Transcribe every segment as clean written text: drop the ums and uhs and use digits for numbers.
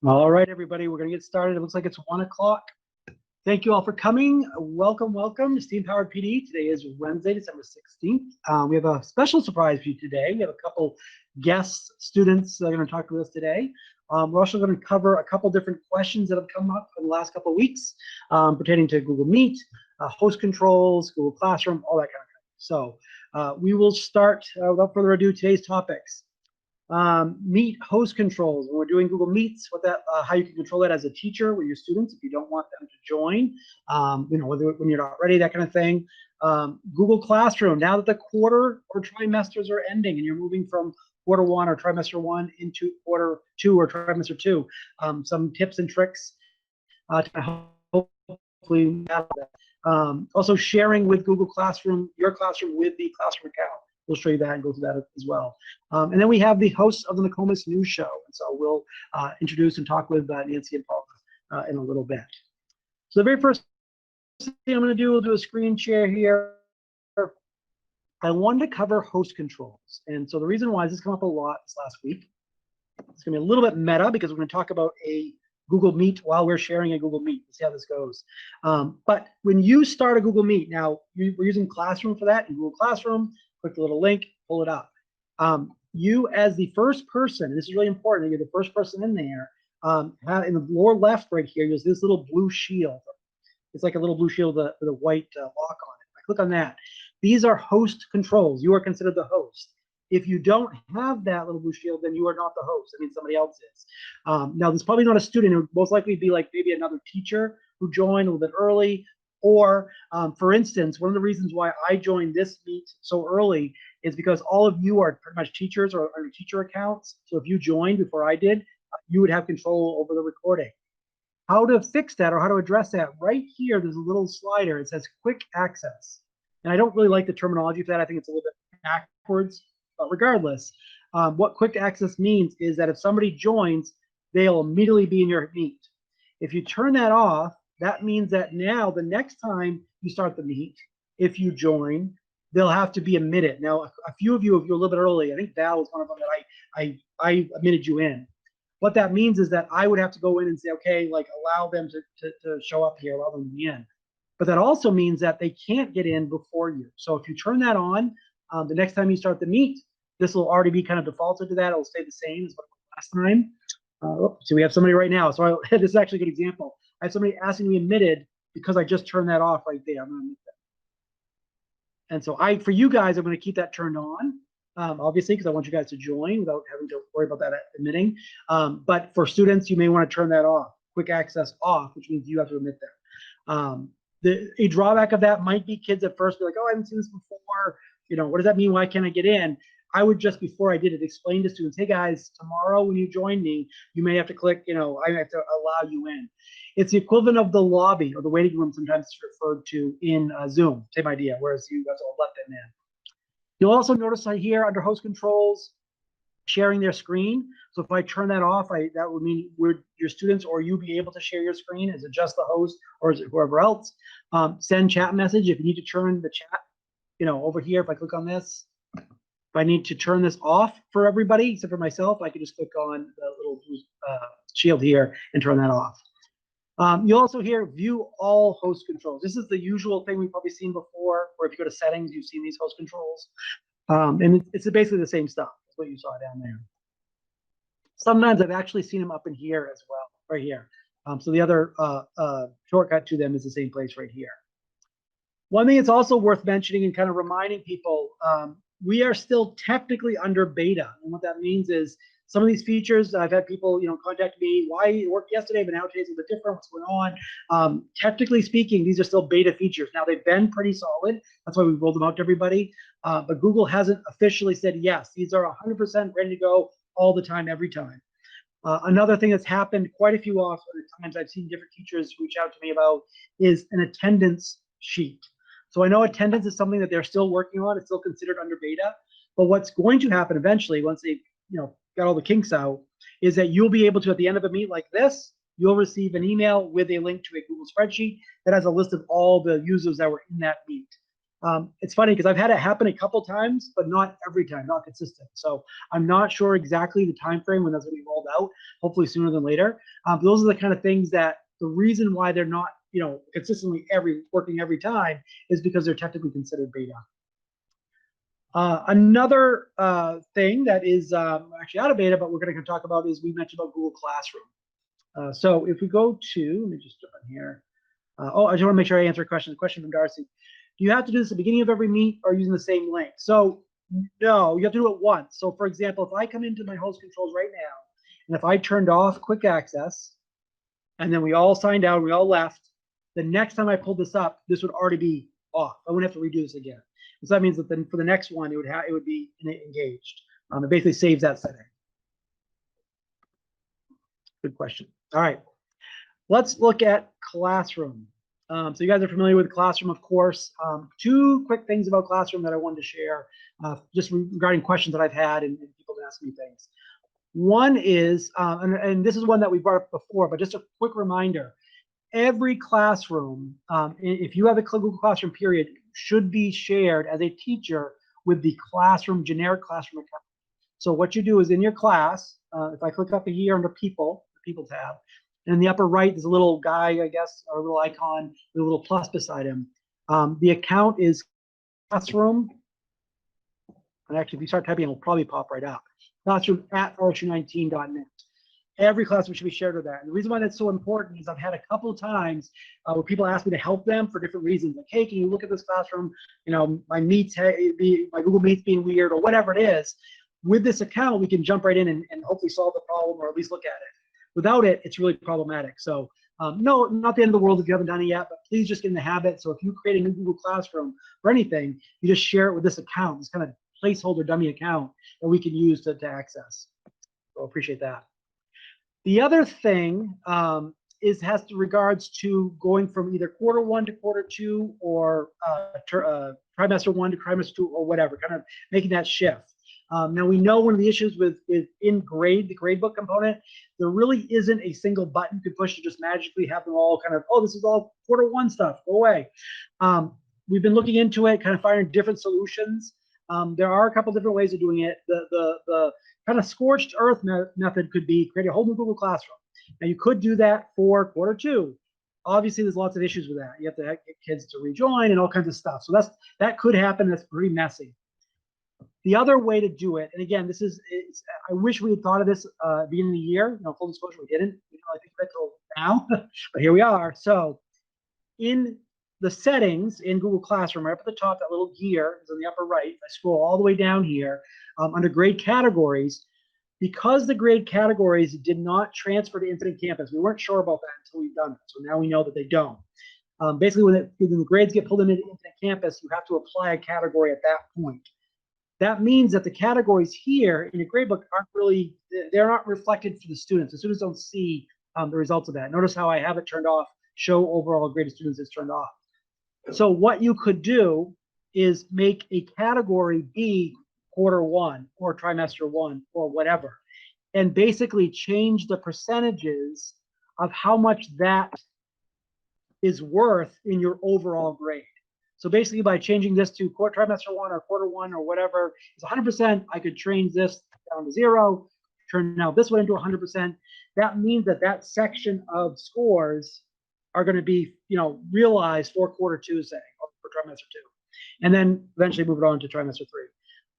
All right, everybody, we're going to get started. It looks like it's 1 o'clock. Thank you all for coming. Welcome, welcome. Steam Powered PD. Today is Wednesday, December 16th. We have a special surprise for you today. We have a couple guest students that are going to talk to us today. We're also going to cover a couple different questions that have come up in the last couple of weeks pertaining to Google Meet, host controls, Google Classroom, all that kind of thing. So we will start, without further ado, today's topics. Meet host controls. When we're doing Google Meets, how you can control that as a teacher with your students if you don't want them to join, when you're not ready, that kind of thing. Google Classroom, now that the quarter or trimesters are ending and you're moving from quarter one or trimester one into quarter two or trimester two, some tips and tricks to hopefully have that. Also sharing with Google Classroom, your classroom with the classroom account. We'll show you that and go through that as well. And then we have the hosts of the Nokomis News Show. And so we'll introduce and talk with Nancy and Paula in a little bit. So the very first thing I'm going to do, we'll do a screen share here. I wanted to cover host controls. And so the reason why is this came up a lot this last week. It's going to be a little bit meta because we're going to talk about a Google Meet while we're sharing a Google Meet. Let's see how this goes. But when you start a Google Meet, now we're using Classroom for that in Google Classroom. Click the little link, pull it up. You as the first person, this is really important, you're the first person in there, in the lower left right here, there's this little blue shield. It's like a little blue shield with a white lock on it. I click on that. These are host controls. You are considered the host. If you don't have that little blue shield, then you are not the host. I mean, somebody else is. Now, there's probably not a student. It would most likely be like maybe another teacher who joined a little bit early. Or, for instance, one of the reasons why I joined this meet so early is because all of you are pretty much teachers or under teacher accounts. So if you joined before I did, you would have control over the recording. How to fix that or how to address that? Right here, there's a little slider. It says quick access. And I don't really like the terminology for that. I think it's a little bit backwards. But regardless, what quick access means is that if somebody joins, they'll immediately be in your meet. If you turn that off, that means that now the next time you start the meet, if you join, they'll have to be admitted. Now, a few of you, if you're a little bit early, I think Val was one of them that I admitted you in. What that means is that I would have to go in and say, okay, like allow them to show up here, allow them to be in. But that also means that they can't get in before you. So if you turn that on, the next time you start the meet, this will already be kind of defaulted to that. It'll stay the same as what it was last time. So we have somebody right now. So this is actually a good example. I have somebody asking to be admitted because I just turned that off right there. I'm going to admit that. And so for you guys, I'm going to keep that turned on, obviously, because I want you guys to join without having to worry about that admitting. But for students, you may want to turn that off, quick access off, which means you have to admit them. A drawback of that might be kids at first be like, oh, I haven't seen this before. What does that mean? Why can't I get in? I would just, before I did it, explain to students, hey guys, tomorrow when you join me, you may have to click, I have to allow you in. It's the equivalent of the lobby or the waiting room sometimes it's referred to in Zoom, same idea, whereas you guys all let them in. You'll also notice here under host controls, sharing their screen. So if I turn that off, that would mean your students or you be able to share your screen. Is it just the host or is it whoever else? Send chat message. If you need to turn the chat, over here, if I click on this, if I need to turn this off for everybody, except for myself, I can just click on the little shield here and turn that off. You'll also hear view all host controls. This is the usual thing we've probably seen before, where if you go to settings, you've seen these host controls. And it's basically the same stuff. That's what you saw down there. Sometimes I've actually seen them up in here as well, right here. So the other shortcut to them is the same place right here. One thing that's also worth mentioning and kind of reminding people, we are still technically under beta. And what that means is some of these features, I've had people, contact me, why it worked yesterday, but now today's a bit different, what's going on? Technically speaking, these are still beta features. Now, they've been pretty solid. That's why we rolled them out to everybody. But Google hasn't officially said, yes, these are 100% ready to go all the time, every time. Another thing that's happened quite a few times I've seen different teachers reach out to me about is an attendance sheet. So I know attendance is something that they're still working on. It's still considered under beta. But what's going to happen eventually, once they've got all the kinks out, is that you'll be able to, at the end of a meet like this, you'll receive an email with a link to a Google spreadsheet that has a list of all the users that were in that meet. It's funny because I've had it happen a couple times, but not every time, not consistent. So I'm not sure exactly the time frame when that's going to be rolled out. Hopefully sooner than later. Those are the kind of things that the reason why they're not, consistently working every time is because they're technically considered beta. Another thing that is actually out of beta, but we're going to talk about is we mentioned about Google Classroom. So if we go to, let me just jump in here. I just want to make sure I answer a question. The question from Darcy. Do you have to do this at the beginning of every meet or using the same link? So no, you have to do it once. So for example, if I come into my host controls right now, and if I turned off quick access, and then we all signed out, we all left, the next time I pulled this up, this would already be off. I wouldn't have to redo this again. So that means that then for the next one, it would be engaged. It basically saves that setting. Good question. All right, let's look at Classroom. So you guys are familiar with Classroom, of course. Two quick things about Classroom that I wanted to share, just regarding questions that I've had and people have asked me things. One is, and this is one that we brought up before, but just a quick reminder, every classroom, if you have a Google Classroom period, should be shared as a teacher with the Classroom, generic Classroom account. So what you do is in your class, if I click up here under People, the People tab, and in the upper right, there's a little guy, I guess, or a little icon with a little plus beside him. The account is Classroom. And actually, if you start typing, it'll probably pop right up. Classroom at rsu19.net. Every classroom should be shared with that. And the reason why that's so important is I've had a couple of times where people ask me to help them for different reasons. Like, hey, can you look at this classroom? My Google Meets being weird or whatever it is. With this account, we can jump right in and hopefully solve the problem or at least look at it. Without it, it's really problematic. So no, not the end of the world if you haven't done it yet, but please just get in the habit. So if you create a new Google Classroom or anything, you just share it with this account, this kind of placeholder dummy account that we can use to access. So appreciate that. The other thing has to regards to going from either quarter one to quarter two or trimester one to trimester two or whatever, kind of making that shift. Now we know one of the issues with in grade, the gradebook component, there really isn't a single button you could push to just magically have them all kind of, oh, this is all quarter one stuff, go away. We've been looking into it, kind of finding different solutions. There are a couple different ways of doing it. The kind of scorched earth method could be create a whole new Google Classroom. Now you could do that for quarter two. Obviously, there's lots of issues with that. You have to get kids to rejoin and all kinds of stuff. So that could happen. That's pretty messy. The other way to do it, and again, I wish we had thought of this at the beginning of the year. Full disclosure, we didn't. We didn't really think of it till now, but here we are. So in the settings in Google Classroom, right up at the top, that little gear is on the upper right. I scroll all the way down here under grade categories. Because the grade categories did not transfer to Infinite Campus, we weren't sure about that until we've done it. So now we know that they don't. Basically, when the grades get pulled into Infinite Campus, you have to apply a category at that point. That means that the categories here in your gradebook they're not reflected for the students. The students don't see the results of that. Notice how I have it turned off, show overall graded students is turned off. So what you could do is make a category be quarter one or trimester one or whatever, and basically change the percentages of how much that is worth in your overall grade. So basically by changing this to trimester one or quarter one or whatever is 100%, I could change this down to 0, turn now this one into 100%. That means that section of scores are going to be, realized for quarter two, say, or for trimester two, and then eventually move it on to trimester three.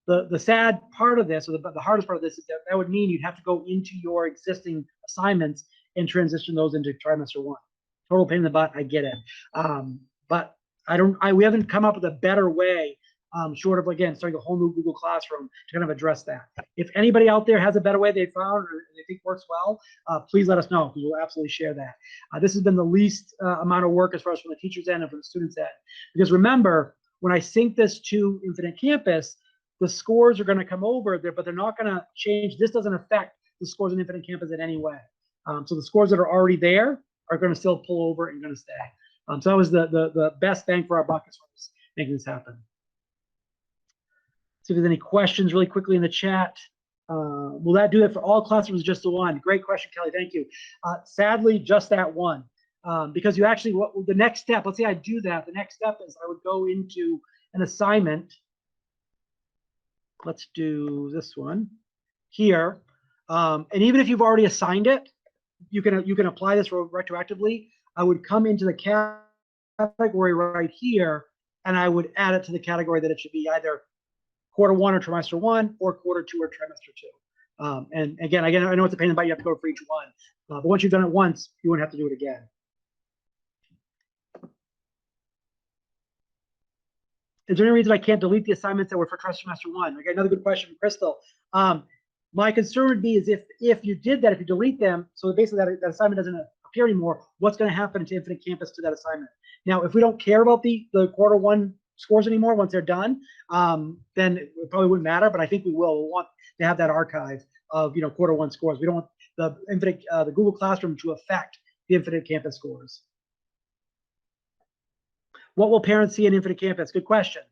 The sad part of this, or the hardest part of this, is that would mean you'd have to go into your existing assignments and transition those into trimester one. Total pain in the butt, I get it. But we haven't come up with a better way, short of, again, starting a whole new Google Classroom to kind of address that. If anybody out there has a better way they found or they think works well, please let us know, because we'll absolutely share that. This has been the least amount of work as far as from the teacher's end and from the student's end. Because remember, when I sync this to Infinite Campus, the scores are going to come over there, but they're not going to change. This doesn't affect the scores in Infinite Campus in any way. So the scores that are already there are going to still pull over and going to stay. So that was the best bang for our buck as far as making this happen. See if there's any questions really quickly in the chat. Will that do it for all classrooms, just the one? Great question, Kelly. Thank you. Sadly, just that one. because you actually, the next step, let's say I do that, the next step is I would go into an assignment. Let's do this one here. And even if you've already assigned it, you can apply this retroactively. I would come into the category right here, and I would add it to the category that it should be either quarter one or trimester one, or quarter two or trimester two. And again, I know it's a pain in the butt, you have to go for each one. But once you've done it once, you wouldn't have to do it again. Is there any reason I can't delete the assignments that were for trimester one? Okay, another good question from Crystal. My concern would be is if you did that, if you delete them, so basically that assignment doesn't appear anymore, what's going to happen to Infinite Campus to that assignment? Now, if we don't care about the quarter one scores anymore once they're done, then it probably wouldn't matter. But I think we will. We'll want to have that archive of quarter one scores. We don't want the Google Classroom to affect the Infinite Campus scores. What will parents see in Infinite Campus? Good question.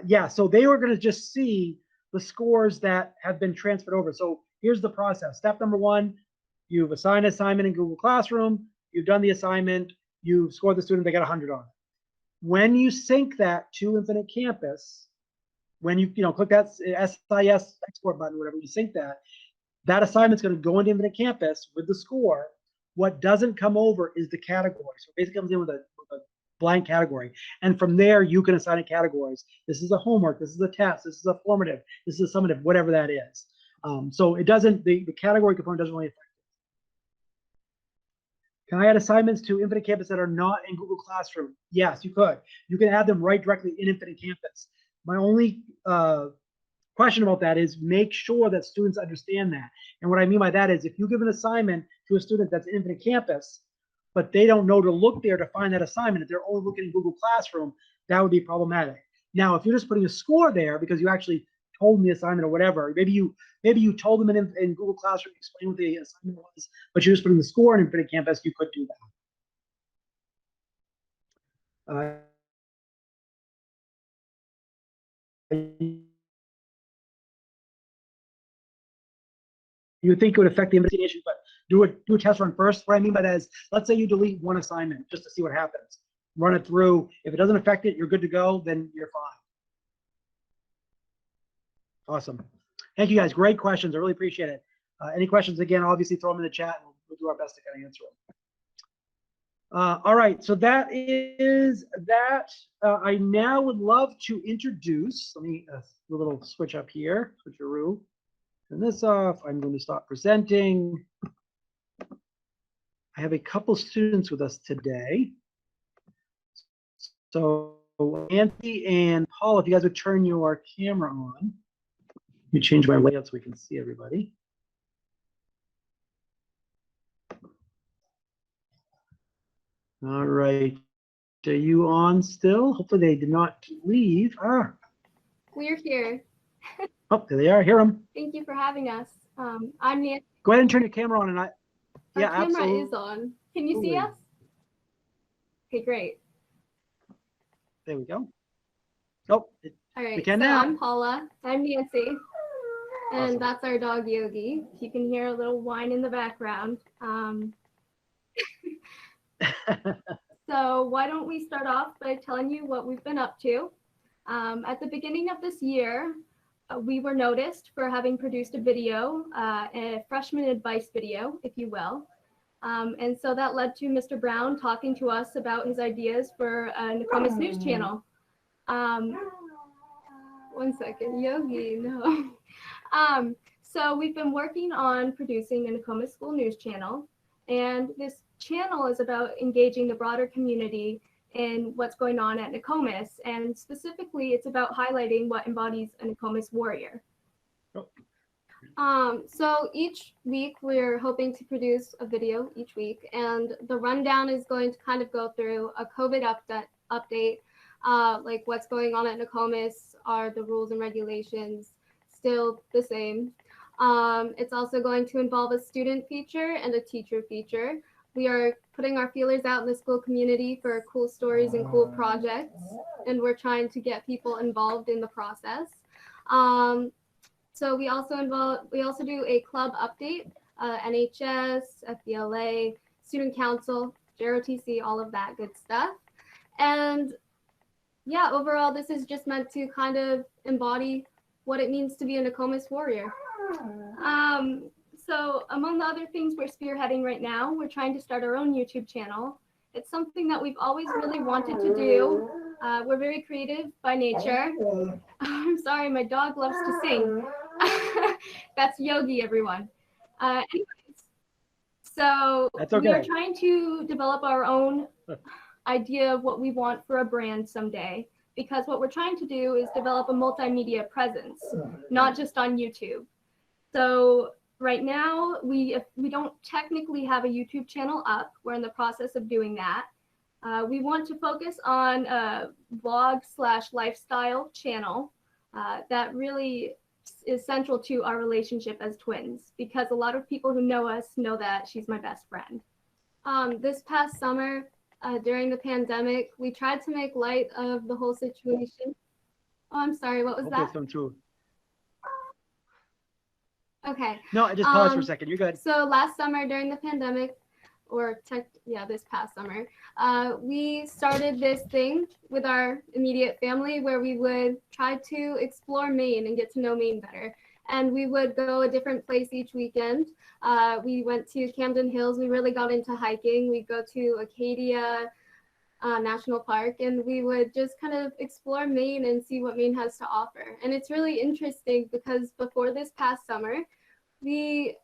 Yeah, so they are going to just see the scores that have been transferred over. So here's the process. Step number one, you've assigned an assignment in Google Classroom. You've done the assignment. You've scored the student. They got 100 on it. When you sync that to Infinite Campus, when you click that SIS export button, whatever, you sync that assignment's going to go into Infinite Campus with the score. What doesn't come over is the category. So it basically comes in with a blank category. And from there, you can assign it categories. This is a homework. This is a test. This is a formative. This is a summative, whatever that is. So it doesn't, the category component doesn't really affect it. Can I add assignments to Infinite Campus that are not in Google Classroom? Yes, you could. You can add them right directly in Infinite Campus. My only question about that is make sure that students understand that. And what I mean by that is if you give an assignment to a student that's in Infinite Campus, but they don't know to look there to find that assignment, if they're only looking in Google Classroom, that would be problematic. Now, if you're just putting a score there because you actually told them the assignment or whatever, maybe you told them in Google Classroom, explain what the assignment was, but you're just putting the score in Infinite Campus, you could do that. You would think it would affect the investigation, but do a test run first. What I mean by that is, let's say you delete one assignment just to see what happens. Run it through. If it doesn't affect it, you're good to go, then you're fine. Awesome. Thank you guys. Great questions. I really appreciate it. Any questions, again, obviously throw them in the chat and we'll do our best to kind of answer them. All right, so that is that. I now would love to introduce, let me do a little switch up here, switcheroo. Turn this off. I'm going to stop presenting. I have a couple students with us today. So Nancy and Paul, if you guys would turn your camera on. Let me change my layout so we can see everybody. All right. Are you on still? Hopefully they did not leave. We're here. Oh, there they are. Hear them. Thank you for having us. I'm Nancy. Go ahead and turn your camera on, and Our camera absolutely. Is on. Can you see us? Okay, great. There we go. Oh, all right. We can so now. I'm Paula. I'm Nancy, and Awesome. That's our dog Yogi. You can hear a little whine in the background. So why don't we start off by telling you what we've been up to. At the beginning of this year, we were noticed for having produced a video, a freshman advice video, if you will. And so that led to Mr. Brown talking to us about his ideas for a Nokomis news channel. 1 second, Yogi, no. So we've been working on producing a Nokomis school news channel. And this channel is about engaging the broader community in what's going on at Nokomis, and specifically it's about highlighting what embodies a Nokomis warrior. So each week we're hoping to produce a video each week, and the rundown is going to kind of go through a COVID update, like what's going on at Nokomis, are the rules and regulations still the same. It's also going to involve a student feature and a teacher feature. We are putting our feelers out in the school community for cool stories and cool projects, and we're trying to get people involved in the process. So we also do a club update, NHS, FBLA, student council, JROTC, all of that good stuff. And yeah, overall, this is just meant to kind of embody what it means to be a Nokomis warrior. So among the other things we're spearheading right now, we're trying to start our own YouTube channel. It's something that we've always really wanted to do. We're very creative by nature. I'm sorry, my dog loves to sing. That's Yogi, everyone. Anyways, so That's okay. We are trying to develop our own idea of what we want for a brand someday, because what we're trying to do is develop a multimedia presence, not just on YouTube. So right now, we don't technically have a YouTube channel up. We're in the process of doing that. We want to focus on a vlog/lifestyle channel that really is central to our relationship as twins, because a lot of people who know us know that she's my best friend. This past summer, during the pandemic, we tried to make light of the whole situation. Oh, I'm sorry, what was that? Okay. No, I just paused for a second. You're good. So last summer during the pandemic, this past summer, we started this thing with our immediate family where we would try to explore Maine and get to know Maine better. And we would go a different place each weekend. We went to Camden Hills. We really got into hiking. We'd go to Acadia National Park, and we would just kind of explore Maine and see what Maine has to offer. And it's really interesting because before this past summer, we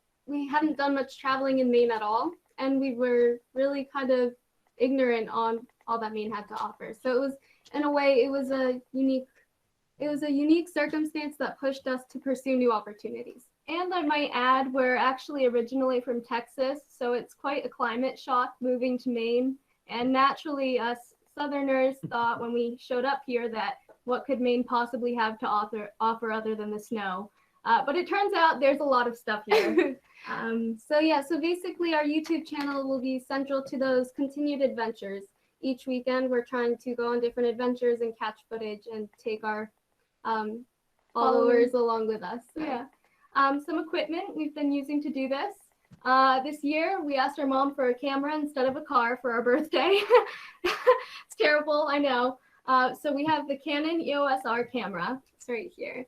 hadn't done much traveling in Maine at all, and we were really kind of ignorant on all that Maine had to offer. So it was, in a way, it was a unique circumstance that pushed us to pursue new opportunities. And I might add, we're actually originally from Texas, so it's quite a climate shock moving to Maine. And naturally, us Southerners thought when we showed up here that what could Maine possibly have to offer other than the snow? But it turns out there's a lot of stuff here. So basically our YouTube channel will be central to those continued adventures. Each weekend we're trying to go on different adventures and catch footage and take our followers along with us. So, yeah. Some equipment we've been using to do this. This year we asked our mom for a camera instead of a car for our birthday. It's terrible, I know. So we have the Canon EOS R camera. It's right here.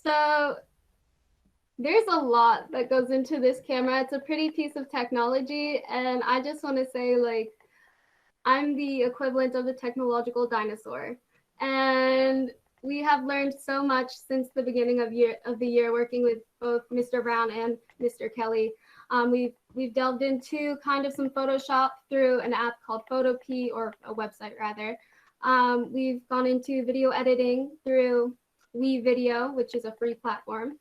So there's a lot that goes into this camera. It's a pretty piece of technology, and I just want to say, like, I'm the equivalent of the technological dinosaur. And we have learned so much since the beginning of the year working with both Mr. Brown and Mr. Kelly. We've delved into kind of some Photoshop through an app called Photopea, or a website rather. We've gone into video editing through WeVideo, which is a free platform,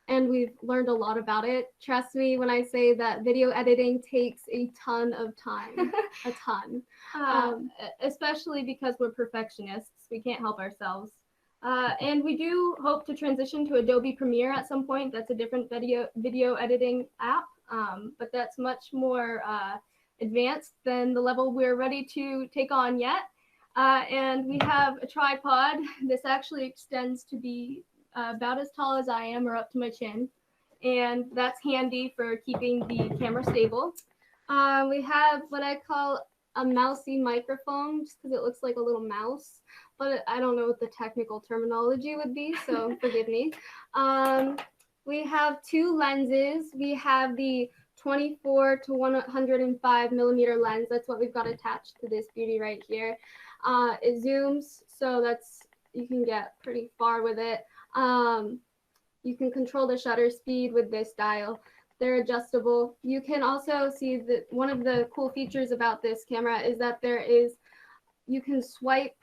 and we've learned a lot about it. Trust me when I say that video editing takes a ton of time, a ton, especially because we're perfectionists. We can't help ourselves. And we do hope to transition to Adobe Premiere at some point. That's a different video editing app, but that's much more advanced than the level we're ready to take on yet. And we have a tripod. This actually extends to be about as tall as I am, or up to my chin. And that's handy for keeping the camera stable. We have what I call a mousy microphone, just because it looks like a little mouse, but I don't know what the technical terminology would be, so forgive me. We have two lenses. We have the 24 to 105 millimeter lens. That's what we've got attached to this beauty right here. It zooms, so you can get pretty far with it. You can control the shutter speed with this dial. They're adjustable. You can also see that one of the cool features about this camera is that you can swipe.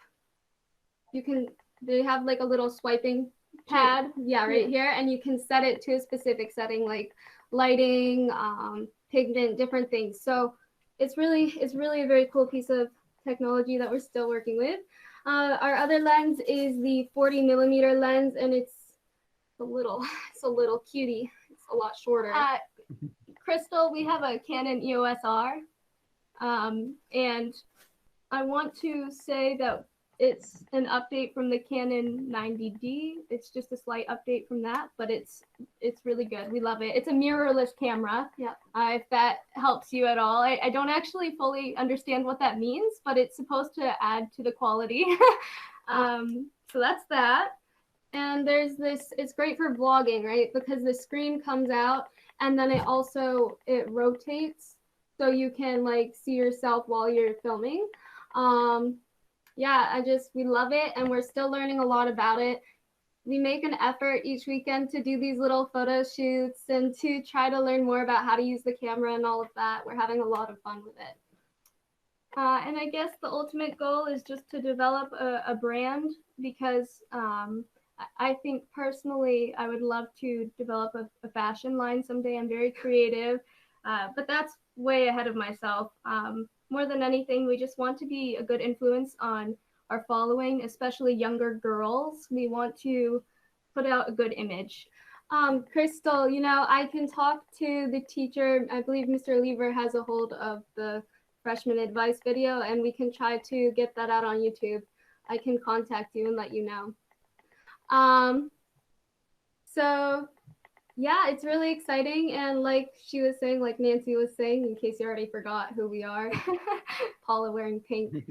They have like a little swiping pad, right here, and you can set it to a specific setting like lighting, pigment, different things. So it's really a very cool piece of technology that we're still working with. Our other lens is the 40 millimeter lens, and it's a little cutie. It's a lot shorter. Crystal, we have a Canon EOS R, and I want to say that It's an update from the Canon 90D. It's just a slight update from that, but it's really good. We love it. It's a mirrorless camera. Yeah. If that helps you at all. I don't actually fully understand what that means, but it's supposed to add to the quality. So that's that. And there's this, it's great for vlogging, right? Because the screen comes out and then it rotates so you can like see yourself while you're filming. Yeah, we love it and we're still learning a lot about it. We make an effort each weekend to do these little photo shoots and to try to learn more about how to use the camera and all of that. We're having a lot of fun with it. And I guess the ultimate goal is just to develop a brand because I think personally I would love to develop a fashion line someday. I'm very creative, but that's way ahead of myself. More than anything, we just want to be a good influence on our following, especially younger girls. We want to put out a good image. Crystal, you know, I can talk to the teacher. I believe Mr. Lever has a hold of the freshman advice video, and we can try to get that out on YouTube. I can contact you and let you know. So yeah, it's really exciting. And like she was saying, like Nancy was saying, in case you already forgot who we are, Paula wearing pink.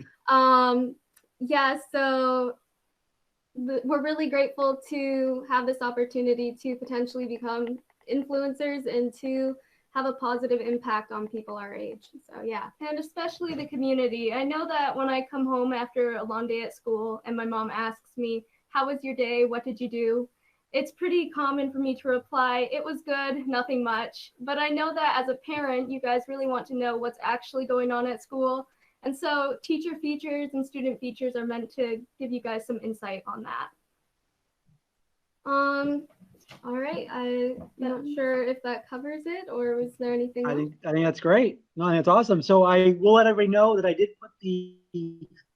Yeah, so we're really grateful to have this opportunity to potentially become influencers and to have a positive impact on people our age. So yeah, and especially the community. I know that when I come home after a long day at school and my mom asks me, how was your day? What did you do? It's pretty common for me to reply, it was good, nothing much. But I know that as a parent, you guys really want to know what's actually going on at school. And so teacher features and student features are meant to give you guys some insight on that. All right, I'm not sure if that covers it, or was there anything else? I think that's great. No, that's awesome. So I will let everybody know that I did put the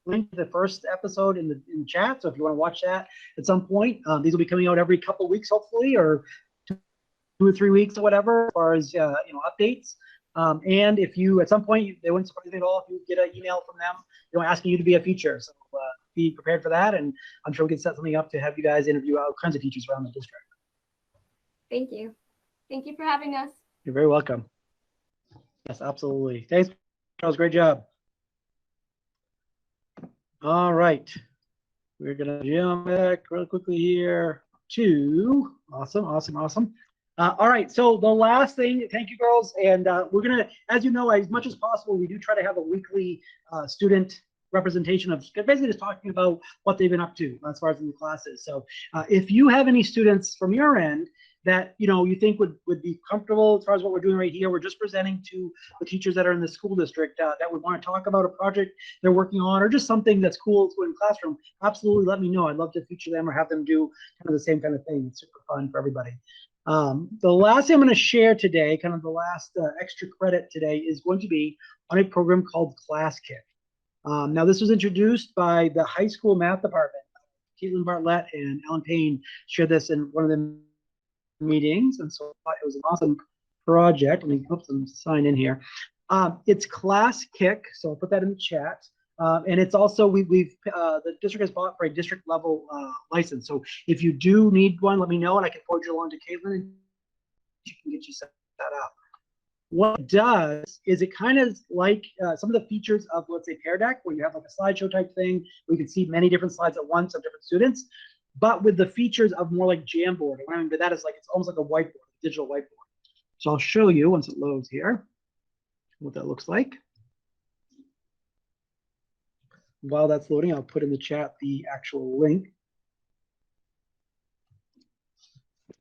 link to the first episode in the chat. So if you want to watch that at some point, these will be coming out every couple of weeks, hopefully, or 2 or 3 weeks or whatever, as far as updates. And if you at some point they wouldn't surprise me at all if you get an email from them, asking you to be a feature. So be prepared for that, and I'm sure we can set something up to have you guys interview all kinds of teachers around the district. Thank you. Thank you for having us. You're very welcome. Yes, absolutely. Thanks, Charles. Great job. All right. We're going to jump back real quickly here to awesome. All right. So the last thing, thank you, girls. And we're going to, as you know, as much as possible, we do try to have a weekly student representation of basically just talking about what they've been up to as far as in the classes. So if you have any students from your end that you think would be comfortable as far as what we're doing right here, we're just presenting to the teachers that are in the school district that would want to talk about a project they're working on or just something that's cool to do in the classroom, absolutely let me know. I'd love to feature them or have them do kind of the same kind of thing. It's super fun for everybody. The last thing I'm going to share today, kind of the last extra credit today, is going to be on a program called Class Kick. Now this was introduced by the high school math department. Caitlin Bartlett and Ellen Payne shared this in one of the meetings, and so I thought it was an awesome project. Let me help them sign in here. It's Class Kick, so I'll put that in the chat. And it's also the district has bought for a district level license. So if you do need one, let me know, and I can forward you along to Caitlin, and she can get you set up. What it does is it kind of like some of the features of, let's say, Pear Deck, where you have like a slideshow type thing, where you can see many different slides at once of different students, but with the features of more like Jamboard. What I mean by that is like it's almost like a whiteboard, a digital whiteboard. So I'll show you once it loads here what that looks like. While that's loading, I'll put in the chat the actual link.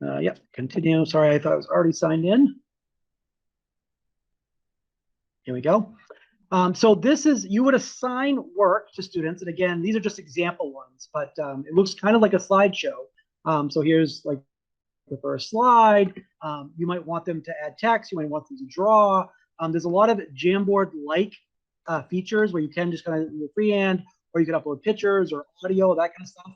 Yep, continue. Sorry, I thought I was already signed in. Here we go. So this is, you would assign work to students. And again, these are just example ones, but it looks kind of like a slideshow. So here's like the first slide. You might want them to add text. You might want them to draw. There's a lot of Jamboard-like features where you can just kind of freehand, or you can upload pictures or audio, that kind of stuff.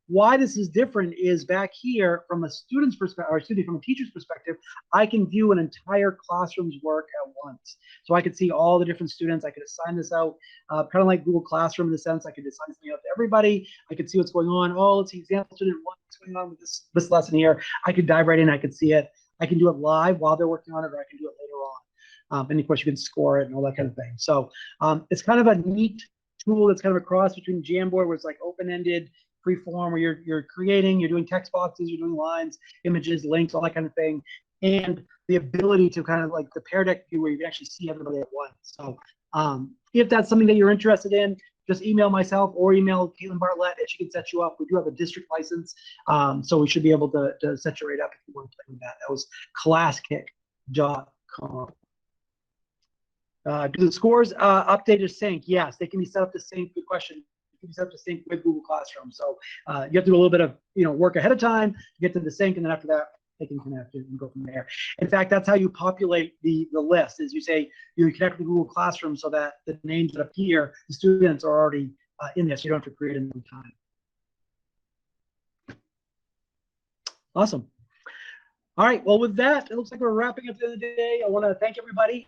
Why this is different is back here from a student's perspective, or excuse me, from a teacher's perspective, I can view an entire classroom's work at once. So I could see all the different students. I could assign this out, kind of like Google Classroom in the sense I could assign something out to everybody. I could see what's going on. Oh, let's see, example student one, what's going on with this lesson here. I could dive right in. I could see it. I can do it live while they're working on it, or I can do it later on. And of course, you can score it and all that kind of thing. So it's kind of a neat tool that's kind of a cross between Jamboard, where it's like open-ended, free form, where you're creating, you're doing text boxes, you're doing lines, images, links, all that kind of thing, and the ability to kind of like the Pear Deck view where you can actually see everybody at once. So if that's something that you're interested in, just email myself or email Caitlin Bartlett and she can set you up. We do have a district license, so we should be able to set you right up if you want to play with that. That was classkick.com. Do the scores update or sync? Yes, they can be set up to sync. Good question. They can be set up to sync with Google Classroom. So you have to do a little bit of work ahead of time to get to the sync, and then after that, they can connect it and go from there. In fact, that's how you populate the list. Is you say you connect with Google Classroom so that the names that appear, the students are already in there, so you don't have to create a new time. Awesome. All right. Well, with that, it looks like we're wrapping up at the end of the day. I want to thank everybody.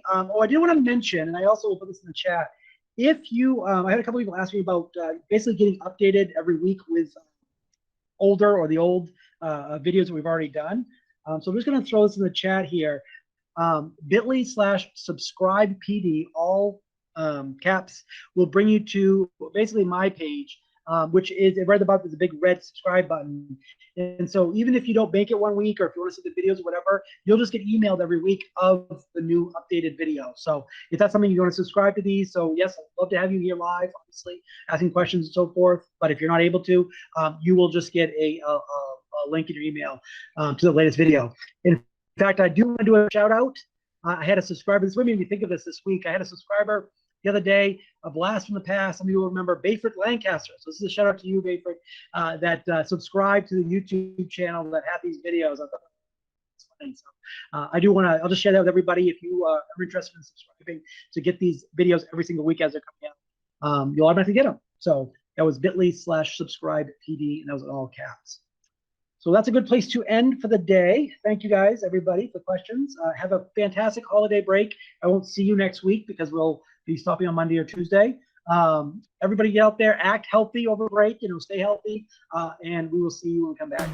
I did want to mention, and I also will put this in the chat, if you, I had a couple people ask me about basically getting updated every week with older or the old videos that we've already done. So I'm just going to throw this in the chat here. bit.ly/subscribepd, all caps, will bring you to basically my page, which is right at the bottom. There's a big red subscribe button. And so even if you don't make it one week, or if you want to see the videos or whatever, you'll just get emailed every week of the new updated video. So if that's something you want to subscribe to these, so yes, I'd love to have you here live, obviously, asking questions and so forth. But if you're not able to, you will just get a link in your email to the latest video. In fact, I do want to do a shout out. I had a subscriber, this made me think of this week. I had a subscriber the other day, a blast from the past. Some of you will remember Bayford Lancaster. So this is a shout out to you, Bayford, that subscribe to the YouTube channel that had these videos. I thought that's funny. So I do want to, I'll just share that with everybody. If you are interested in subscribing to get these videos every single week as they're coming out, you'll automatically get them. So that was bit.ly/subscribepd, and that was in all caps. So that's a good place to end for the day. Thank you guys, everybody, for questions. Have a fantastic holiday break. I won't see you next week because we'll be stopping on Monday or Tuesday. Everybody get out there, act healthy over break, stay healthy, and we will see you when we come back.